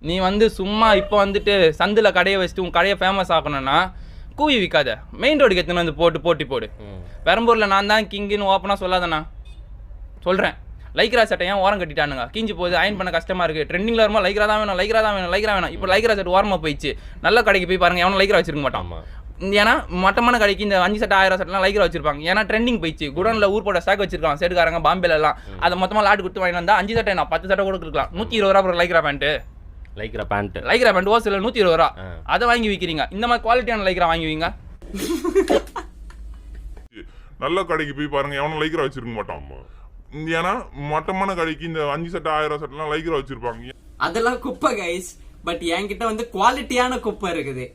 நீ வந்து சும்மா இப்போ வந்துட்டு சந்தில் கடையை வச்சுட்டு உன் கடையை ஃபேமஸ் ஆக்கணும்னா கூவி விற்காத, மெயின் ரோடுக்கு எத்தனை வந்து போட்டி போடு. பெரம்பூரில் நான் தான் கிங்குன்னு ஓப்பனாக சொல்லாதண்ணா, சொல்கிறேன். லைக்ரா சட்டை ஏன் ஓரம் கட்டிட்டானுங்க, கிஞ்சி போகுது, அயன் பண்ண கஷ்டமாக இருக்குது. ட்ரெண்டிங்கில் வருமா லைக்ரா தான் வேணும். இப்போ லைக்ரா சட்டை ஓரமாக போயிடுச்சு. நல்ல கடைக்கு போய் பாருங்கள், எவனும் லைக்ரா வச்சிருக்க மாட்டான். ஏன்னா மட்டமான கடைக்கு இந்த 5 சட்டை 1000 சட்டெலாம் லைக்ரா வச்சிருப்பாங்க. ஏன்னா ட்ரெண்டிங் போயிடுச்சு. குடோனில் ஊர் போட்ட ஸ்டாக் வச்சிருக்காங்க சேடுக்காரங்க பாம்பேலாம். அதை மொத்தமாக லாட்டு கொடுத்து வாங்கினா இருந்தால் 5 சட்டை நான் 10 சட்டை கூட கொடுக்கலாம். 120 ரூபா அப்புறம் லைக்ரா பேண்ட் ஓசில் 120 ரூபா. அதை வாங்கி விற்கிறீங்க. இந்த மாதிரி குவாலிட்டியான லைக்ரா வாங்குவீங்க. நல்ல கடைக்கு போய் பாருங்க, எவனும் லைக்ரா வச்சிருக்க மாட்டான். ஏன்னா மட்டமான கடைக்கு இந்த 5 சட்டை 1000 சட்டெல்லாம் லைக்ரா வச்சிருப்பாங்க. அதெல்லாம் குப்பை கைஸ். பட் என்கிட்ட வந்து குவாலிட்டியான குப்பை இருக்குது.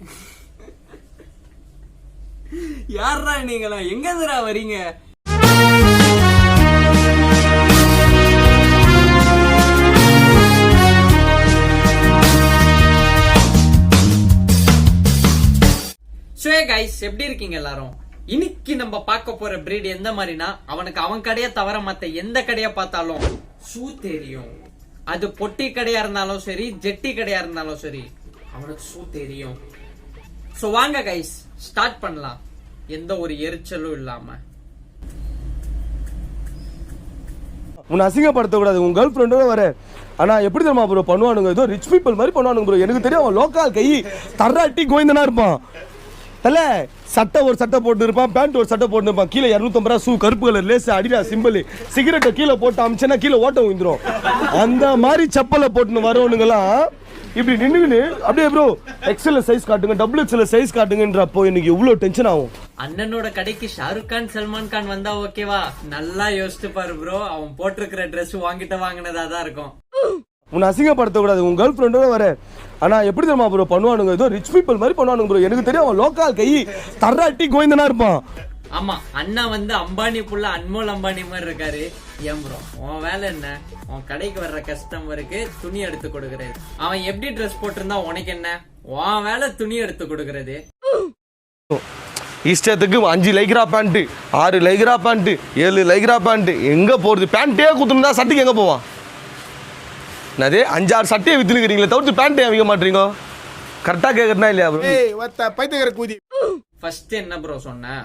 யாரா நீங்களா, எங்க இருந்துடா வரீங்க? சோ கைஸ், எப்படி இருக்கீங்க எல்லாரும்? இன்னைக்கு நம்ம பார்க்க போற பிரீட் எந்த மாதிரினா, அவனுக்கு அவன் கடையை தவிர மத்த எந்த கடையை பார்த்தாலும் ஷூ தெரியும். அது பொட்டி கடையா இருந்தாலும் சரி, ஜெட்டி கடையா இருந்தாலும் சரி, அவனுக்கு ஷூ தெரியும். சோ வாங்க கைஸ், ஸ்டார்ட் பண்ணலாம், எந்த ஒரு எரிச்சலும் இல்லாம. உன்னை அசிங்கப்படுத்த கூடாது, உன் கேர்ள் ஃப்ரெண்டோட வர. ஆனா எப்படி தெரியுமா ப்ரோ பண்ணுவானுங்க, ஏதோ ரிச் பீப்புள் மாதிரி பண்ணுவானுங்க ப்ரோ. எனக்கு தெரியும், அவன் லோக்கல் கை தர்ராட்டி கோயந்தனா இருப்பான். அல்ல சட்டை ஒரு சட்டை போட்டு இருப்பான், பேண்ட் ஒரு சட்டை போட்டு இருப்பான், கீழே 250 ரூபா ஷூ, கருப்பு கலர் லேஸ், அடிடா சிம்பிள், சிகரெட்டை கீழே போட்டு அமிச்சனா கீழே ஓட்ட விழுந்துரும். அந்த மாதிரி செப்பலை போட்டுன்னு வரவனுங்களாம் இப்படி நின்றுன்னு அப்படியே ப்ரோ எக்ஸ்எல் சைஸ் காட்டுங்க, டபுள் எக்ஸ்எல் சைஸ் காட்டுங்கன்றப்போ எனக்கு எவ்வளவு டென்ஷன் ஆகும். அண்ணனோட கடைக்கு ஷாருக் கான் சல்மான் கான் வந்தா ஓகேவா? நல்லா யோசிச்சு பாரு ப்ரோ, அவன் போட்டிருக்கிற ட்ரெஸ் வாங்கினதா தான் இருக்கும். உன்னை அசிங்கப்படுத்த கூடாது, உன் கேர்ள் ஃப்ரெண்டோட வர. ஆனா எப்படி தெரியுமா ப்ரோ பண்ணுவானுங்க, ஏதோ ரிச் பீப்புள் மாதிரி பண்ணுவானுங்க ப்ரோ. எனக்கு தெரியும், அவன் லோக்கல் கை தர்ராட்டி கோயந்தனா இருப்பான். ஆமா, அண்ணா வந்து அம்பானி புள்ள அன்மோல் அம்பானி மாதிரி இருக்காரு. ஏன் ப்ரோ, உன் வேலை என்ன? உன் கடைக்கு வர்ற கஸ்டமருக்கு துணி எடுத்து கொடுக்கறது. அவன் எப்படி ட்ரெஸ் போட்டிருந்தா உனக்கு என்ன? உன் வேலை துணி எடுத்து கொடுக்கறது. இஷ்டத்துக்கு 5 lycra pant, 6 lycra pant, 7 lycra pant, எங்க போறது? பேண்டே குத்துனா சட்டைக்கு எங்க போவான்? அதே 5-6 சட்டையை வித்துனுக்கிறீங்களே தவிர்த்து பேண்ட்டே விற்க மாட்டீங்க. கரெக்டா கேக்குறா இல்லையா ப்ரோ? பைத்தியக்கார கூதி. ஃபர்ஸ்ட் என்ன ப்ரோ சொன்ன?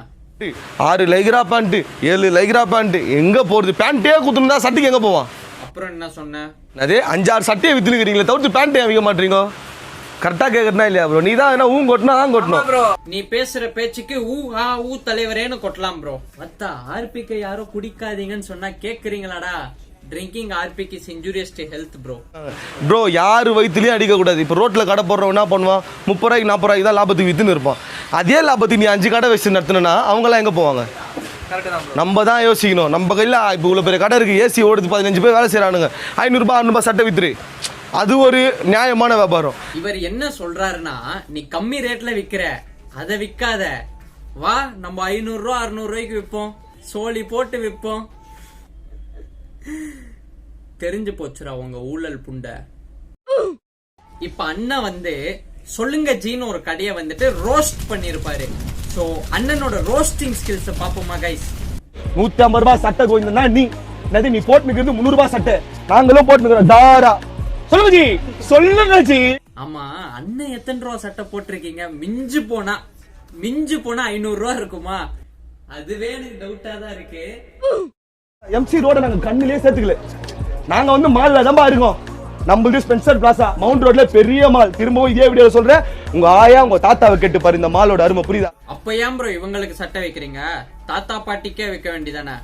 6 லைக்ரா பேண்ட், 7 லைக்ரா பேண்ட், எங்க போறது? பேண்டே குத்துனா சட்டைக்கு எங்க போவான்? அப்புறம் என்ன சொன்ன? அதே 5-6 சட்டையை வித்துனுக்கிறீங்களே தவிர்த்து பேண்ட்டே விற்க மாட்டீங்க. கரெக்டா கேக்குறா இல்லையா ப்ரோ? நீ தான் ஊ கொட்டினா தான் கொட்டணும் ப்ரோ. நீ பேசுற பேச்சுக்கு ஊ தலைவரேன்னு கொட்டலாம் ப்ரோ. மத்த ஆர்பிக்கு யாரோ குடிக்காதீங்கன்னு சொன்னா கேக்குறீங்களாடா? ட்ரிங்கிங் ஆர்பிக் is injurious to health bro. Bro யாரு வயிற்றுலையும் அடிக்கக்கூடாது. இப்போ ரோட்டில் கடை போடுறவன் என்ன பண்ணுவான்? 30 ரூபாய்க்கு 40 ரூபாய்க்கு தான் லாபத்துக்கு விற்றுன்னு இருப்பான். அதே லாபத்துக்கு நீ 5 கடை வச்சு நடத்தினா அவங்களாம் எங்கே போவாங்க? நம்ம தான் யோசிக்கணும். நம்ம கையில் இப்போ இவ்வளோ பெரிய கடை இருக்குது, ஏசி ஓடுது, 15 பேர் வேலை செய்கிறானுங்க, 500 ரூபாய் 600 சட்டை வித்துரு. அது ஒரு நியாயமான வியாபாரம். இவர் என்ன சொல்றாருன்னா, நீ கம்மி ரேட்ல விற்கிற, அதை விற்காத, வா நம்ம 500 ரூபா 600 ரூபாய்க்கு விற்போம், சோழி போட்டு விற்போம். தெரிஞ்சு போச்சுரா உங்க ஊழல் புண்ட. இப்ப அண்ணன் வந்து சொல்லுங்க ஜீன்னு ஒரு கடையை வந்துட்டு ரோஸ்ட் பண்ணிருப்பாரு. சோ அண்ணனோட ரோஸ்டிங் ஸ்கில்ஸ் பாப்போமா கைஸ்? 150 ரூபாய் சட்டை கோயிந்தா நீ நதி, நீ போட்டு நிக்கிறது 300 ரூபாய் சட்டை, நாங்களும் போட்டு நிக்கிறோம் தாரா. சொல்லுங்க ஜி. ஆமா, அண்ணன் எத்தனை ரூபா சட்டை போட்டிருக்கீங்க? மிஞ்சு போனா 500 ரூபா இருக்குமா? அதுவே எனக்கு டவுட்டா தான் இருக்கு. எம்சி ரோட நாங்க கண்ணிலே சேர்த்துக்கல. நாங்க வந்து மால்ல தான் இருக்கோம். நம்மளுக்கு ஸ்பென்சர் பிளாசா மவுண்ட் ரோட்ல பெரிய மால். திரும்பவும் இதே வீடியோ சொல்றேன், உங்க ஆயா உங்க தாத்தாவை கேட்டு பாரு இந்த மாலோட அருமை, புரியுதா? அப்ப ஏன் ப்ரோ இவங்களுக்கு சட்டை வைக்கிறீங்க? தாத்தா பாட்டிக்கே வைக்க வேண்டியதானே?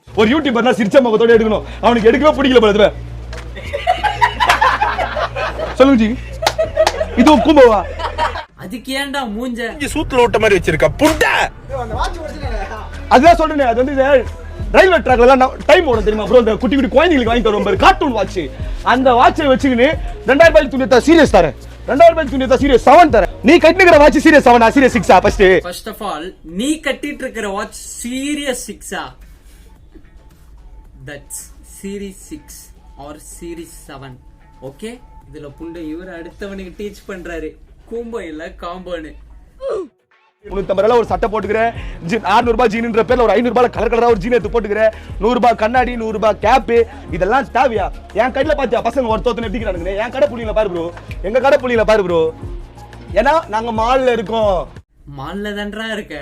ஒரு யூடியூபர்னா சிரிச்ச முகத்தோட எடுக்கணும், அவனுக்கு எடுக்கவே பிடிக்கல போல. சொல்லுங்க ஜி, இது கும்பவா? அதுக்கு ஏன்டா மூஞ்ச சூத்துல ஓட்ட மாதிரி வச்சிருக்க புட்ட? அதுதான் சொல்றேன், அது வந்து ரயில்வே ட்ராக்ல எல்லாம் டைம் ஓட தெரியுமா ப்ரோ? இந்த குட்டி குட்டி குழந்தைங்களுக்கு வாங்கி தருவோம் பாரு, கார்ட்டூன் வாட்ச். அந்த வாட்சை வச்சுக்கின்னு 2000 ரூபாய்க்கு துணியத்தா சீரியஸ் தரேன், 2000 ரூபாய்க்கு துணியத்தா சீரியஸ் 7 தரேன். நீ கட்டிக்கிற watch series 7 series 6 first of all நீ கட்டிட்டு இருக்கிற watch series 6 that's series 6 or series 7. Okay, இதுல புண்டை இவர் அடுத்தவனுக்கு டீச் பண்றாரு, கூம்போ இல்ல காம்போன்னு. 350 ஒரு சட்டை போட்டுக்கிறேன், 600 ரூபாய் ஜீனுன்ற பேர்ல ஒரு 500 ரூபாய் கலர் கலரா ஒரு ஜீன் எடுத்து போட்டுக்கிறேன், 100 ரூபாய் கண்ணாடி, 100 ரூபாய் கேப், இதெல்லாம் தேவையா? என் கடையில பாத்தியா பசங்க ஒருத்தொத்தனை எப்படிக்கிறானுங்க? என் கடை புள்ளியில பாரு ப்ரோ, எங்க கடை புள்ளியில பாரு ப்ரோ. ஏன்னா நாங்க மால்ல இருக்கோம். மால்ல தான்டா இருக்க,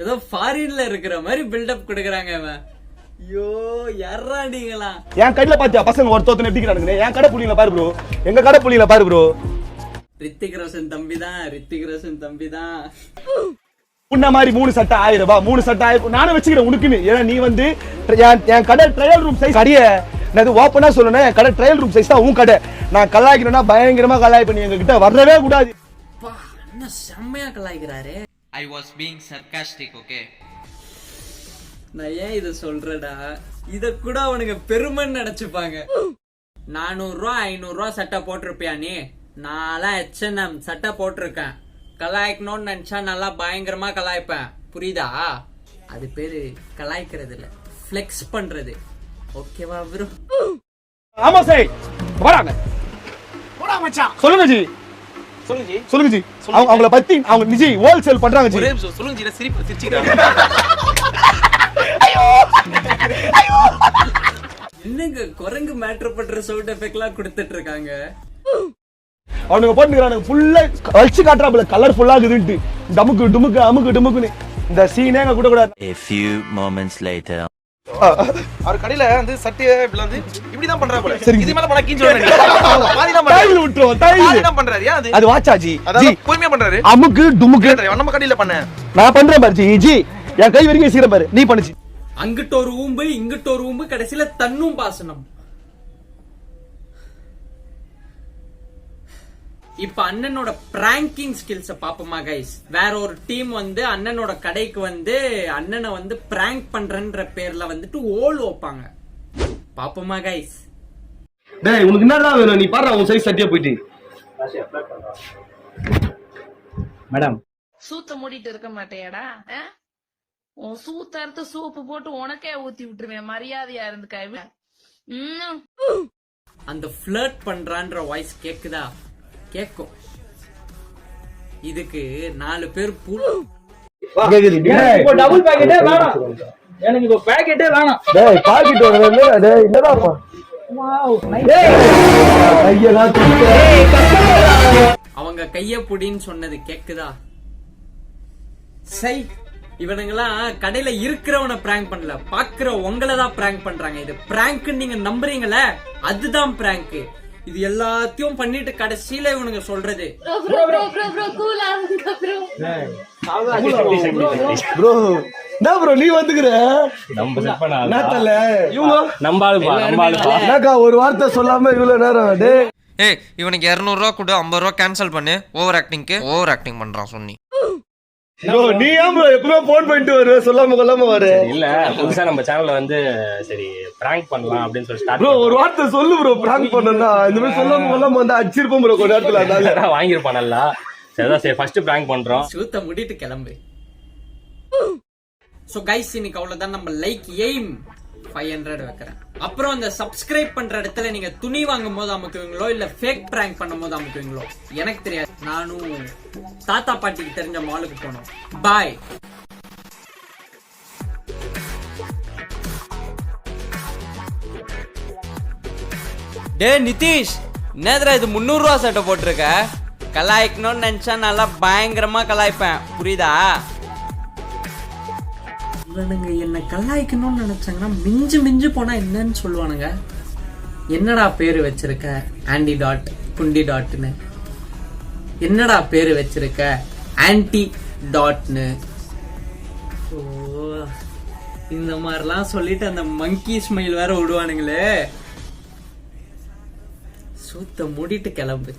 ஏதோ ஃபாரின்ல இருக்கிற மாதிரி பில்டப் கொடுக்குறாங்க இவன். ஐயோ யாரா நீங்களா? என் கடையில பாத்தியா பசங்க ஒருத்தொத்தனை எப்படிக்கிறானுங்க? என் கடை புள்ளியில பாரு ப்ரோ, எங்க கடை புள்ளியில பாரு ப்ரோ. ரித்திக் ரோஷன் தம்பி தான், ரித்திக் ரோஷன் தம்பி தான். உன்ன மாதிரி 3 சட்டை 1000 ரூபாய், 3 சட்டை 1000 நானே வச்சுக்கிறேன் உனக்குன்னு. ஏன்னா நீ வந்து என் கடை ட்ரையல் ரூம் சைஸ் கடைய நான் ஓப்பனா சொல்லணும், என் கடை ட்ரையல் ரூம் சைஸ் தான் உன் கடை. நான் கலாய்க்கணும்னா பயங்கரமா கலாய் பண்ணி எங்க கிட்ட வரவே கூடாது. என்ன செம்மையா கலாய்க்கிறாரு. I was being sarcastic. Okay, நான் ஏன் இத சொல்றேடா, இத கூட அவனுங்க பெருமைன்னு நினைச்சுப்பாங்க. 400 ரூபா 500 ரூபா சட்டை போட்டிருப்பியா நீ? நான்லாம் H&M சட்டை போட்டிருக்கேன். கலாய்க்கணும்னு நினைச்சா நல்லா பயங்கரமா கலாய்ப்பேன், புரியுதா? அது பேரு கலாய்க்கிறது இல்ல, ஃபிளெக்ஸ் பண்றது. ஓகேவா ப்ரோ? ஆமா சார், வராங்க போடா மச்சான். சொல்லுங்க ஜி, சொல்லுங்க ஜி. அவங்கள பத்தி அவங்க நிஜி ஹோல்சேல் பண்றாங்க ஜி. சொல்லுங்க ஜி, சிரிப்பு சிரிச்சிட்டாங்க. என்னங்க குரங்கு மேட்டர் பண்ற சவுண்ட் எஃபெக்ட்லாம் கொடுத்துட்டு இருக்காங்க. அவனுங்க போட்டுக்கிறானுங்க ஃபுல்லா வச்சு காட்டுறாப்புல கலர்ஃபுல்லா இருக்குதுன்ட்டு டமுக்கு டுமுக்கு அமுக்கு டுமுக்குன்னு. இந்த சீனே எங்க கூட கூடாது. A few moments later. அவர் கடையில வந்து சட்டையை இப்படி வந்து இப்படிதான் பண்றா போல. சரி. இது மேல பண்ண கீஞ்சு வரணும். பாதி தான் பண்றாரு. டைல் விட்டுறோம், டைல். பாதி தான் பண்றாரு. ஏன் அது? அது வாட்சா ஜி. அதாவது பொறுமையா பண்றாரு. அமுக்கு டுமுக்கு நம்ம கடையில பண்ண. நான் பண்றேன் பாரு ஜி. ஜி என் கை வரைக்கும் சீரம் பாரு, நீ பண்ணுச்சு. அங்கிட்ட ஒரு ஊம்பு இங்கிட்ட ஒரு ஊம்பு, கடைசியில தன்னும் பாசனம். இப்ப அண்ணனோட பிராங்கிங் ஸ்கில்ஸ பாப்போமா கைஸ்? வேற ஒரு டீம் வந்து அண்ணனோட கடைக்கு வந்து அண்ணனை வந்து பிராங்க் பண்றன்ற பேர்ல வந்துட்டு ஓல் வைப்பாங்க. பாப்போமா கைஸ்? டேய் உனக்கு என்னடா வேணும்? நீ பாரு உன் சைஸ் சட்டியா போயிட்டு. மேடம் சூத்த மூடிட்டு இருக்க மாட்டேடா? உன் சூத்த அறுத்து சூப்பு போட்டு உனக்கே ஊத்தி விட்டுருவேன். மரியாதையா இருந்துக்க. அந்த ஃபிளர்ட் பண்றான்ற வாய்ஸ் கேக்குதா? கேக்கும். இதுக்கு 4 பேர் டபுள் பாக்கெட்டே வேணாம் எனக்கு, இப்போ பாக்கெட்டே வேணாம். டேய் பாக்கெட் வரவே டேய் என்னடாப்பா? அவங்க கைய புடின்னு சொன்னது கேக்குதா? சை, இவனுங்கெல்லாம் கடையில இருக்கிறவனை பிராங்க் பண்ணல, பாக்குற உங்களை தான் பிராங்க் பண்றாங்க. இது பிராங்க் நீங்க நம்புறீங்களே, அதுதான் பிராங்க். இது எல்லாத்தையும் பண்ணிட்டு கடைசியில இவனுங்க சொல்றது ப்ரோ என்ன ப்ரோ நீ வந்துக்கிற என்னக்கா ஒரு வார்த்தை சொல்லாம இவ்வளவு நேரம்? டேய் ஏய், இவனுக்கு 200 ரூபா கொடு, 50 ரூபா கேன்சல் பண்ணு. ஓவர் ஆக்டிங் பண்றான் சொன்னி. ப்ரோ நீ ஏன் ப்ரோ எப்பவுமே போன் பண்ணிட்டு வர, சொல்லாம கொள்ளாம வர? இல்ல புதுசா நம்ம சேனல்ல வந்து சரி பிராங்க் பண்ணலாம் அப்படின்னு சொல்லி ஸ்டார்ட். ப்ரோ ஒரு வார்த்தை சொல்லு ப்ரோ, பிராங்க் பண்ணனா இந்த மாதிரி சொல்லாம கொள்ளாம வந்து அடிச்சிருப்போம் ப்ரோ கொஞ்ச நேரத்துல. அதனால வாங்கிருப்பான் நல்லா. சரி ஃபர்ஸ்ட் பிராங்க் பண்றோம். சூத்த முடிட்டு கிளம்பு. சோ கைஸ் இன்னைக்கு அவ்வளவுதான். நம்ம லைக் எய்ம் 500 வைக்கிறேன். அப்புறம் அந்த சப்ஸ்கிரைப் பண்ற இடத்துல நீங்க துணி வாங்கும் போது அமுக்குவீங்களோ இல்ல ஃபேக் பிராங்க் பண்ணும் போது அமுக்குவீங்களோ எனக்கு தெரியாது. நானும் தாத்தா பாட்டிக்கு தெரிஞ்ச மாலுக்கு போனோம். பாய். டே நிதிஷ், என்னதுடா இது 300 ரூபா சட்டை போட்டிருக்க? கலாய்க்கணும்னு நினைச்சா நல்லா பயங்கரமா கலாய்ப்பேன், புரியுதா? இவனுங்க என்ன கலாய்க்கணும்னு நினைச்சாங்கன்னா மிஞ்சு மிஞ்சு போனா என்னன்னு சொல்லுவானுங்க. என்னடா பேரு வச்சிருக்க ஆண்டி டாட் குண்டி டாட்னு? என்னடா பேரு வச்சிருக்க ஆன்டி டாட்னு? ஓ, இந்த மாதிரிலாம் சொல்லிட்டு அந்த மங்கி ஸ்மைல் வேற விடுவானுங்களே. சூத்த மூடிட்டு கிளம்பு.